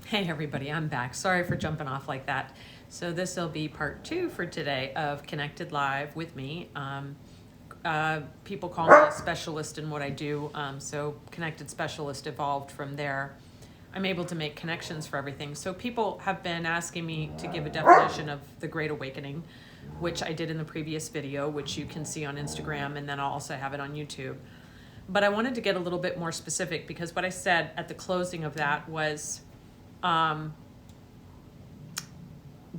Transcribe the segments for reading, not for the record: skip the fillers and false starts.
Hey everybody, I'm back. Sorry for jumping off like that. So this will be part 2 for today of Connected Live with me. People call me a specialist in what I do, so Connected Specialist evolved from there. I'm able to make connections for everything. So people have been asking me to give a definition of the Great Awakening, which I did in the previous video, which you can see on Instagram, and then I'll also have it on YouTube. But I wanted to get a little bit more specific because what I said at the closing of that was the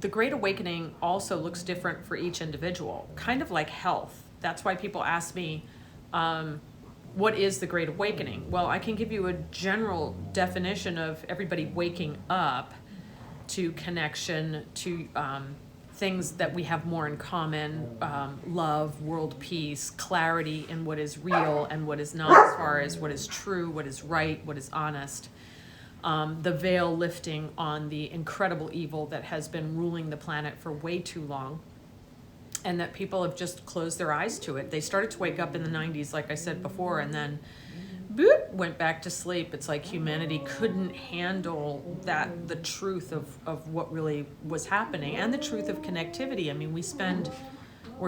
Great Awakening also looks different for each individual, kind of like health. That's why people ask me, what is the Great Awakening? Well, I can give you a general definition of everybody waking up to connection, to things that we have more in common, love, world peace, clarity in what is real and what is not, as far as what is true, what is right, what is honest. The veil lifting on the incredible evil that has been ruling the planet for way too long, and that people have just closed their eyes to it. They started to wake up in the 90s, like I said before, and then boop, went back to sleep. It's like humanity couldn't handle that, the truth of what really was happening, and the truth of connectivity. I mean,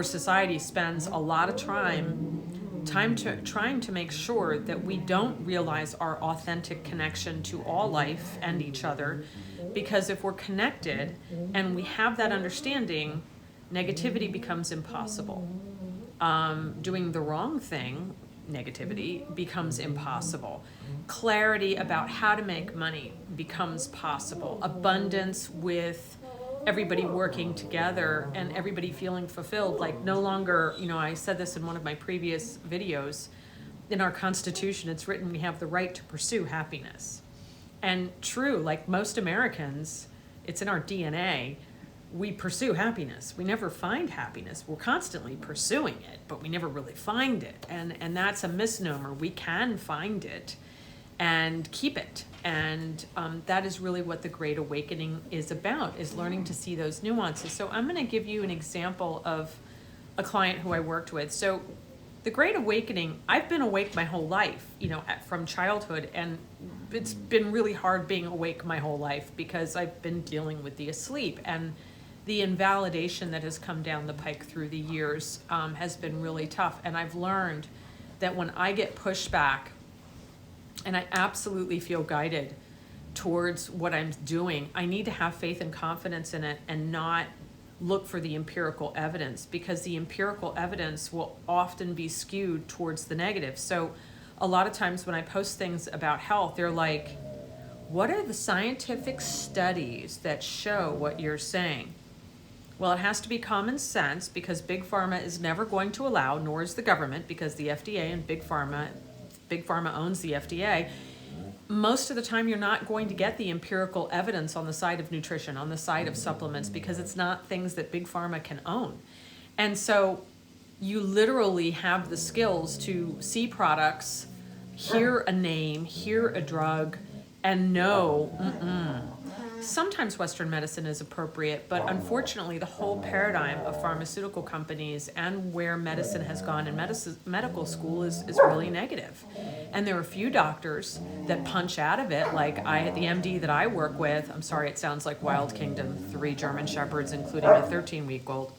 society spends a lot of time trying to make sure that we don't realize our authentic connection to all life and each other, because if we're connected and we have that understanding, negativity becomes impossible. Doing the wrong thing, negativity, becomes impossible. Clarity about how to make money becomes possible. Abundance with everybody working together and everybody feeling fulfilled, like no longer, I said this in one of my previous videos, in our Constitution, it's written we have the right to pursue happiness. And true, like most Americans, it's in our DNA, we pursue happiness. We never find happiness. We're constantly pursuing it, but we never really find it. And that's a misnomer. We can find it and keep it. And that is really what the Great Awakening is about, is learning to see those nuances. So I'm going to give you an example of a client who I worked with. So the Great Awakening, I've been awake my whole life, from childhood, and it's been really hard being awake my whole life because I've been dealing with the asleep, and the invalidation that has come down the pike through the years has been really tough. And I've learned that when I get pushed back, and I absolutely feel guided towards what I'm doing, I need to have faith and confidence in it and not look for the empirical evidence, because the empirical evidence will often be skewed towards the negative. So a lot of times when I post things about health, they're like, what are the scientific studies that show what you're saying? Well, it has to be common sense, because Big Pharma is never going to allow, nor is the government, because the FDA and Big Pharma owns the FDA. Most of the time, you're not going to get the empirical evidence on the side of nutrition, on the side of supplements, because it's not things that Big Pharma can own. And so you literally have the skills to see products, hear a name, hear a drug, and know, sometimes Western medicine is appropriate, but unfortunately the whole paradigm of pharmaceutical companies and where medicine has gone in medical school is really negative. And there are a few doctors that punch out of it, like the MD that I work with, I'm sorry, it sounds like Wild Kingdom, 3 German Shepherds, including a 13-week-old.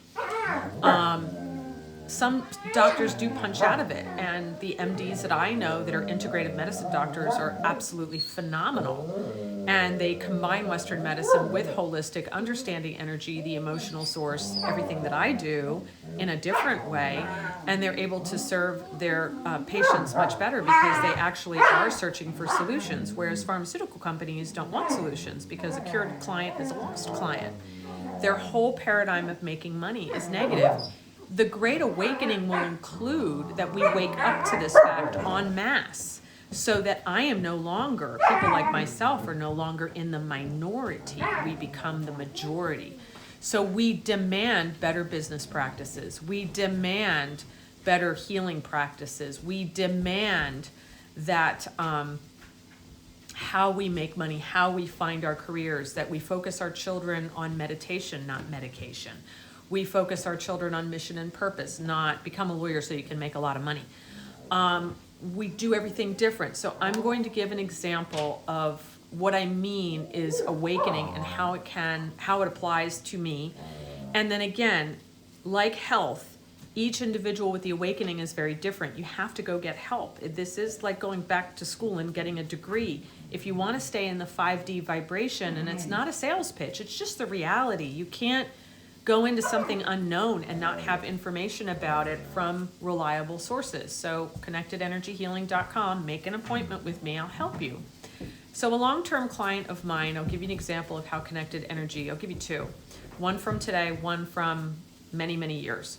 Some doctors do punch out of it, and the MDs that I know that are integrative medicine doctors are absolutely phenomenal. And they combine Western medicine with holistic, understanding energy, the emotional source, everything that I do in a different way. And they're able to serve their patients much better because they actually are searching for solutions, whereas pharmaceutical companies don't want solutions because a cured client is a lost client. Their whole paradigm of making money is negative. The Great Awakening will include that we wake up to this fact en masse, so that I am no longer, people like myself are no longer in the minority. We become the majority. So we demand better business practices. We demand better healing practices. We demand that how we make money, how we find our careers, that we focus our children on meditation, not medication. We focus our children on mission and purpose, not become a lawyer so you can make a lot of money. We do everything different. So I'm going to give an example of what I mean is awakening and how it applies to me. And then again, like health, each individual with the awakening is very different. You have to go get help. This is like going back to school and getting a degree. If you want to stay in the 5D vibration, and it's not a sales pitch, it's just the reality. You can't go into something unknown and not have information about it from reliable sources. So connectedenergyhealing.com, make an appointment with me, I'll help you. So a long-term client of mine, I'll give you an example of how connected energy, I'll give you two. One from today, one from many, many years.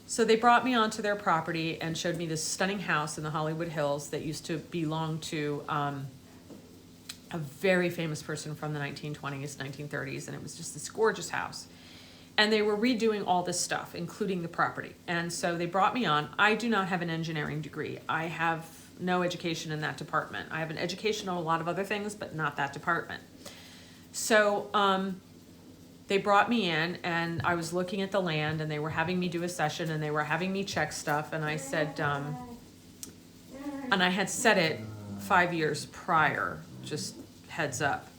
So they brought me onto their property and showed me this stunning house in the Hollywood Hills that used to belong to a very famous person from the 1920s, 1930s, and it was just this gorgeous house. And they were redoing all this stuff, including the property. And so they brought me on. I do not have an engineering degree. I have no education in that department. I have an education on a lot of other things, but not that department. So they brought me in, and I was looking at the land, and they were having me do a session, and they were having me check stuff. And I said, and I had said it 5 years prior, just heads up.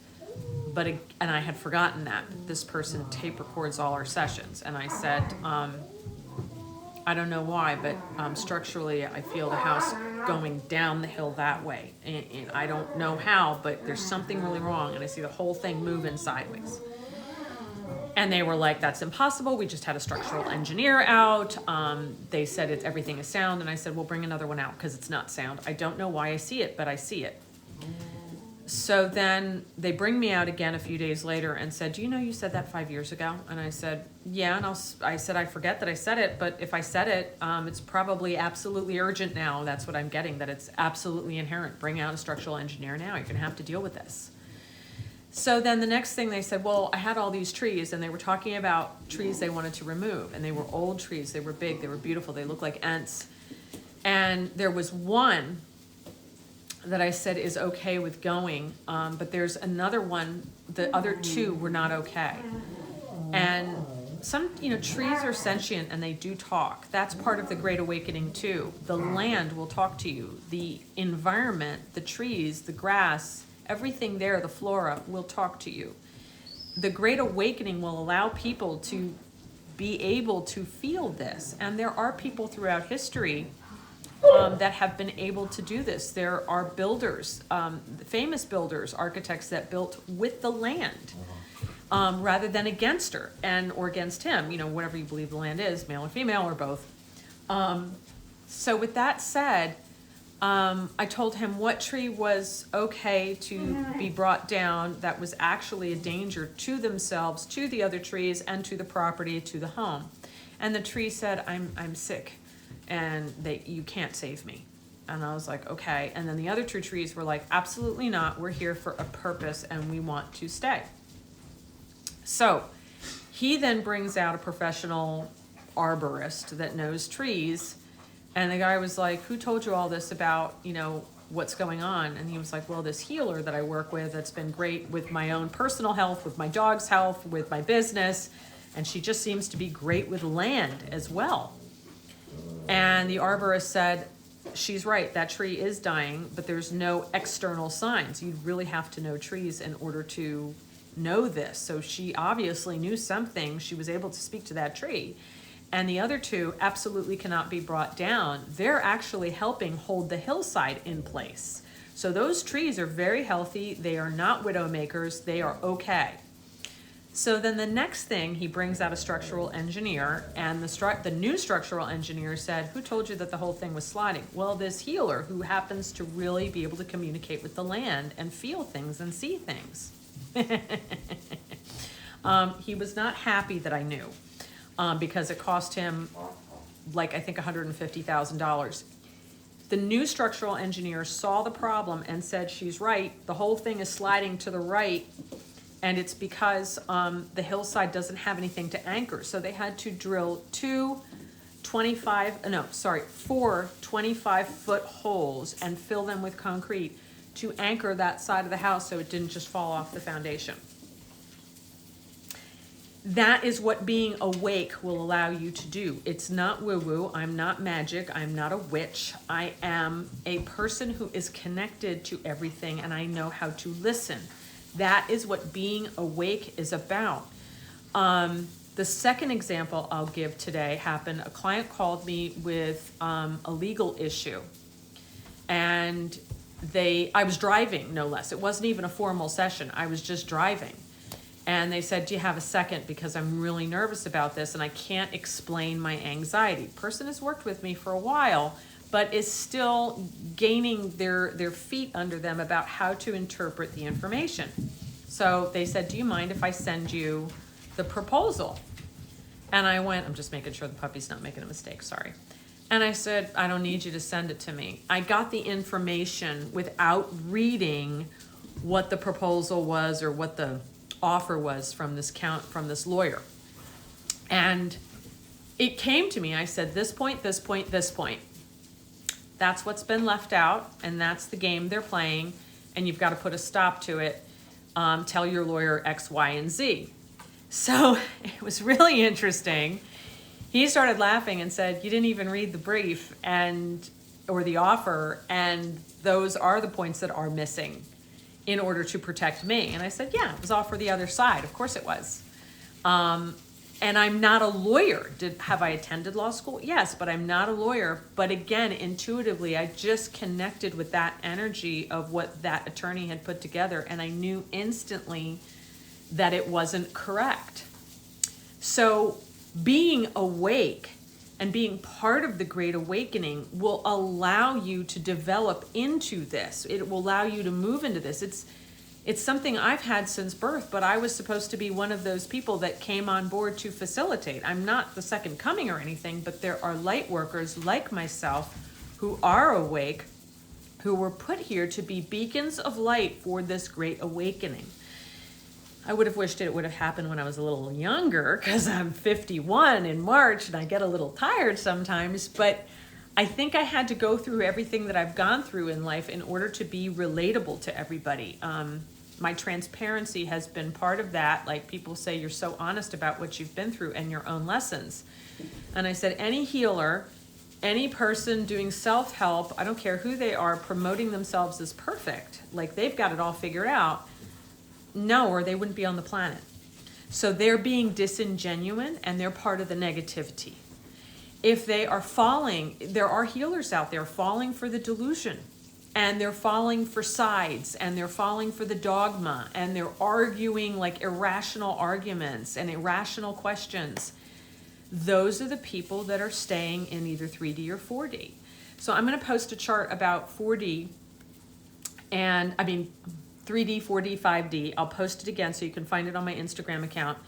And I had forgotten that this person tape records all our sessions. And I said, I don't know why, but structurally I feel the house going down the hill that way. And I don't know how, but there's something really wrong. And I see the whole thing moving sideways. And they were like, that's impossible. We just had a structural engineer out. They said everything is sound. And I said, well, bring another one out because it's not sound. I don't know why I see it, but I see it. So then they bring me out again a few days later and said, do you know you said that 5 years ago? And I said, yeah. And I said, I forget that I said it, but if I said it, it's probably absolutely urgent now. That's what I'm getting, that it's absolutely inherent. Bring out a structural engineer now. You're going to have to deal with this. So then the next thing they said, well, I had all these trees, and they were talking about trees they wanted to remove. And they were old trees. They were big. They were beautiful. They looked like Ents. And there was one that I said is okay with going, but there's another one, the other two were not okay. And some, trees are sentient and they do talk. That's part of the Great Awakening too. The land will talk to you. The environment, the trees, the grass, everything there, the flora will talk to you. The Great Awakening will allow people to be able to feel this. And there are people throughout history that have been able to do this. There are builders, famous builders, architects that built with the land rather than against her or against him, whatever you believe the land is, male or female or both. So with that said, I told him what tree was okay to be brought down that was actually a danger to themselves, to the other trees, and to the property, to the home. And the tree said, I'm sick. And you can't save me. And I was like, okay. And then the other two trees were like, absolutely not. We're here for a purpose and we want to stay. So he then brings out a professional arborist that knows trees. And the guy was like, who told you all this about, what's going on? And he was like, well, this healer that I work with, that's been great with my own personal health, with my dog's health, with my business. And she just seems to be great with land as well. And the arborist said, she's right, that tree is dying, but there's no external signs. You'd really have to know trees in order to know this. So she obviously knew something. She was able to speak to that tree. And the other two absolutely cannot be brought down. They're actually helping hold the hillside in place. So those trees are very healthy. They are not widow makers. They are okay. So then the next thing, he brings out a structural engineer, and the new structural engineer said, who told you that the whole thing was sliding? Well, this healer who happens to really be able to communicate with the land and feel things and see things. He was not happy that I knew because it cost him I think $150,000. The new structural engineer saw the problem and said, she's right, the whole thing is sliding to the right. And it's because the hillside doesn't have anything to anchor. So they had to drill four 25-foot holes and fill them with concrete to anchor that side of the house so it didn't just fall off the foundation. that is what being awake will allow you to do. It's not woo-woo. I'm not magic. I'm not a witch. I am a person who is connected to everything, and I know how to listen. That is what being awake is about. The second example I'll give today happened. A client called me with a legal issue, and I was driving, no less. It wasn't even a formal session. I was just driving. And they said, do you have a second? Because I'm really nervous about this and I can't explain my anxiety. Person has worked with me for a while, but is still gaining their feet under them about how to interpret the information. So they said, do you mind if I send you the proposal? And I went, I'm just making sure the puppy's not making a mistake, sorry. And I said, I don't need you to send it to me. I got the information without reading what the proposal was or what the offer was from this lawyer. And it came to me, I said, this point, this point, this point. That's what's been left out, and that's the game they're playing, and you've got to put a stop to it. Tell your lawyer X, Y, and Z. So it was really interesting. He started laughing and said, you didn't even read the brief or the offer, and those are the points that are missing in order to protect me. And I said, yeah, it was all for the other side. Of course it was. And I'm not a lawyer. Have I attended law school? Yes, but I'm not a lawyer. But again, intuitively, I just connected with that energy of what that attorney had put together, and I knew instantly that it wasn't correct. So being awake and being part of the Great Awakening will allow you to develop into this. It will allow you to move into this. It's something I've had since birth, but I was supposed to be one of those people that came on board to facilitate. I'm not the second coming or anything, but there are light workers like myself who are awake, who were put here to be beacons of light for this Great Awakening. I would have wished it would have happened when I was a little younger, because I'm 51 in March and I get a little tired sometimes, but I think I had to go through everything that I've gone through in life in order to be relatable to everybody. My transparency has been part of that. Like, people say, you're so honest about what you've been through and your own lessons. And I said, any healer, any person doing self-help, I don't care who they are, promoting themselves as perfect, like they've got it all figured out, no, or they wouldn't be on the planet. So they're being disingenuous and they're part of the negativity. If they are falling, there are healers out there falling for the delusion, and they're falling for sides, and they're falling for the dogma, and they're arguing like irrational arguments and irrational questions. Those are the people that are staying in either 3D or 4D. So I'm going to post a chart about 4D, and 3D, 4D, 5D. I'll post it again so you can find it on my Instagram account.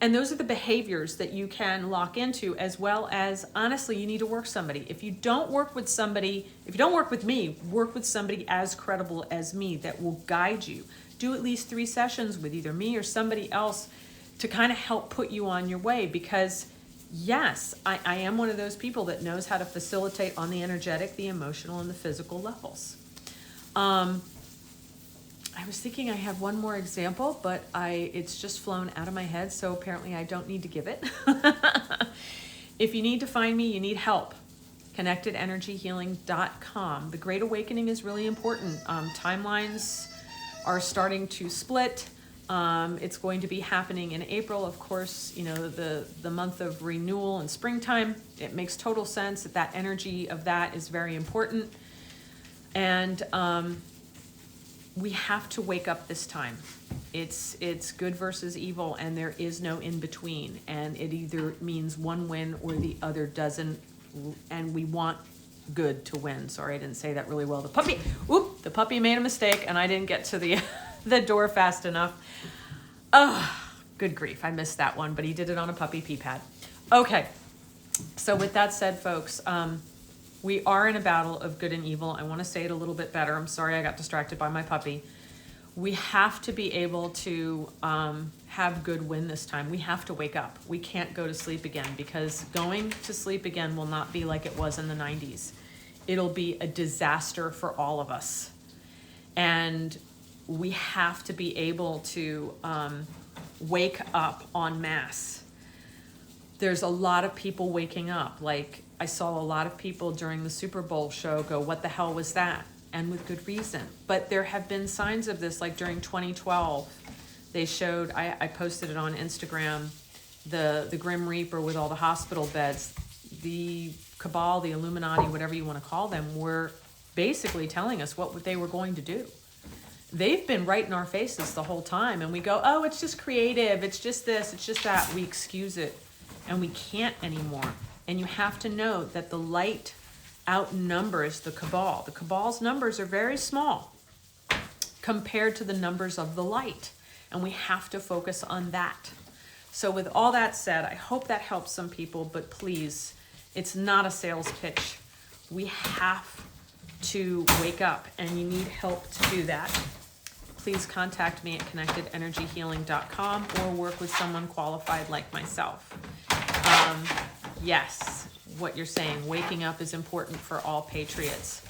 And those are the behaviors that you can lock into, as well as, honestly, you need to work somebody. If you don't work with somebody, if you don't work with me, work with somebody as credible as me that will guide you. Do at least 3 sessions with either me or somebody else to kind of help put you on your way, because yes, I am one of those people that knows how to facilitate on the energetic, the emotional, and the physical levels. I was thinking I have one more example, but it's just flown out of my head, so apparently I don't need to give it. If you need to find me, you need help. ConnectedEnergyHealing.com. The Great Awakening is really important. Timelines are starting to split. It's going to be happening in April, of course, the month of renewal and springtime. It makes total sense that energy of that is very important. And we have to wake up this time. It's good versus evil, and there is no in between. And it either means one win or the other doesn't. And we want good to win. Sorry, I didn't say that really well. The puppy made a mistake, and I didn't get to the door fast enough. Oh, good grief. I missed that one, but he did it on a puppy pee pad. Okay. So with that said, folks, we are in a battle of good and evil. I want to say it a little bit better. I'm sorry I got distracted by my puppy. We have to be able to have good win this time. We have to wake up. We can't go to sleep again, because going to sleep again will not be like it was in the 90s. It'll be a disaster for all of us. And we have to be able to wake up en masse. There's a lot of people waking up. Like, I saw a lot of people during the Super Bowl show go, what the hell was that? And with good reason. But there have been signs of this, like during 2012, they showed, I posted it on Instagram, the Grim Reaper with all the hospital beds. The cabal, the Illuminati, whatever you want to call them, were basically telling us what they were going to do. They've been right in our faces the whole time, and we go, oh, it's just creative, it's just this, it's just that. We excuse it, and we can't anymore. And you have to know that the light outnumbers the cabal. The cabal's numbers are very small compared to the numbers of the light, and we have to focus on that. So with all that said, I hope that helps some people, but please, it's not a sales pitch. We have to wake up, and you need help to do that. Please contact me at connectedenergyhealing.com or work with someone qualified like myself. Yes, what you're saying, waking up is important for all patriots.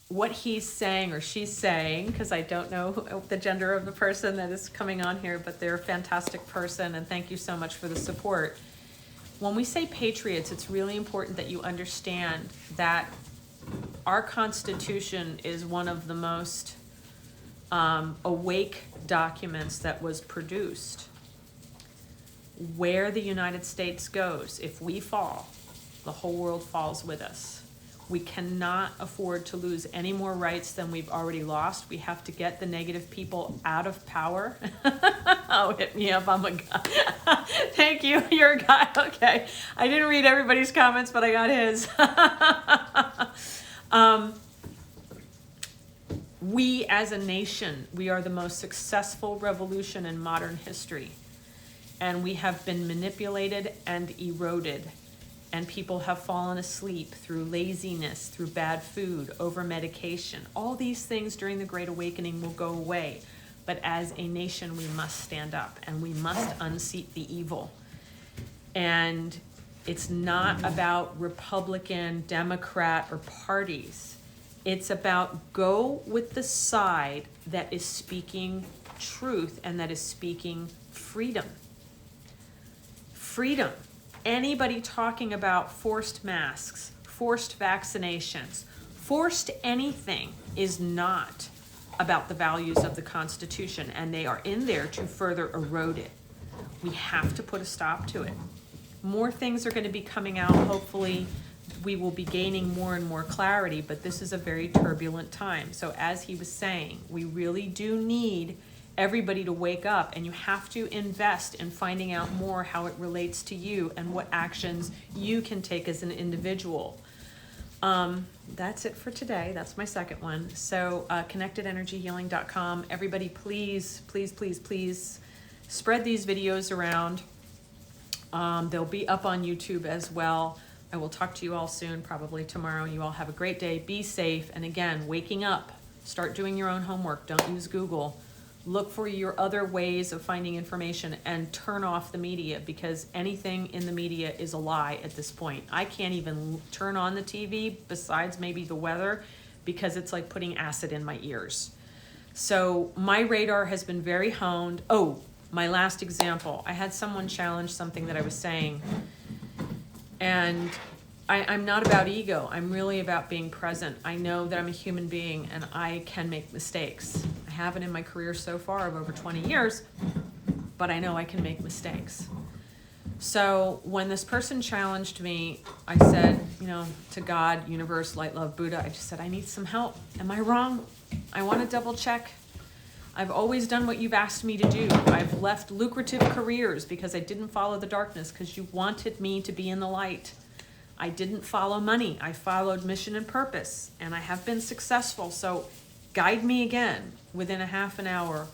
What he's saying or she's saying, because I don't know the gender of the person that is coming on here, but they're a fantastic person, and thank you so much for the support. When we say patriots, it's really important that you understand that our Constitution is one of the most awake documents that was produced. Where the United States goes, if we fall, the whole world falls with us. We cannot afford to lose any more rights than we've already lost. We have to get the negative people out of power. Oh, hit me up, I'm a guy. Thank you, you're a guy, okay. I didn't read everybody's comments, but I got his. We as a nation, we are the most successful revolution in modern history. And we have been manipulated and eroded. And people have fallen asleep through laziness, through bad food, over medication. All these things during the Great Awakening will go away. But as a nation, we must stand up and we must unseat the evil. And it's not about Republican, Democrat, or parties. It's about go with the side that is speaking truth and that is speaking freedom. Freedom. Anybody talking about forced masks, forced vaccinations, forced anything is not about the values of the Constitution, and they are in there to further erode it. We have to put a stop to it. More things are going to be coming out. Hopefully, we will be gaining more and more clarity, but this is a very turbulent time. So as he was saying, we really do need everybody to wake up, and you have to invest in finding out more how it relates to you and what actions you can take as an individual. That's it for today. That's my second one. So connectedenergyhealing.com. Everybody, please, please, please, please spread these videos around. They'll be up on YouTube as well. I will talk to you all soon, probably tomorrow. You all have a great day. Be safe. And again, waking up. Start doing your own homework. Don't use Google. Look for your other ways of finding information and turn off the media, because anything in the media is a lie at this point. I can't even turn on the TV besides maybe the weather, because it's like putting acid in my ears. So my radar has been very honed. Oh, my last example. I had someone challenge something that I was saying, and I'm not about ego. I'm really about being present. I know that I'm a human being and I can make mistakes. I haven't in my career so far of over 20 years, but I know I can make mistakes. So when this person challenged me, I said, to God, universe, light, love, Buddha, I just said, I need some help. Am I wrong? I want to double check. I've always done what you've asked me to do. I've left lucrative careers because I didn't follow the darkness, because you wanted me to be in the light. I didn't follow money. I followed mission and purpose, and I have been successful. So guide me again. Within a half an hour,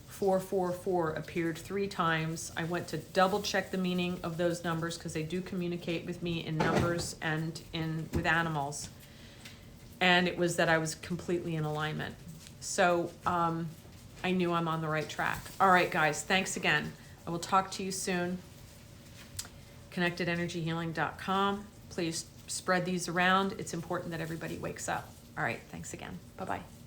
444 appeared 3 times. I went to double check the meaning of those numbers, because they do communicate with me in numbers and with animals. And it was that I was completely in alignment. So I knew I'm on the right track. All right, guys, thanks again. I will talk to you soon. connectedenergyhealing.com. Please spread these around. It's important that everybody wakes up. All right, thanks again. Bye-bye.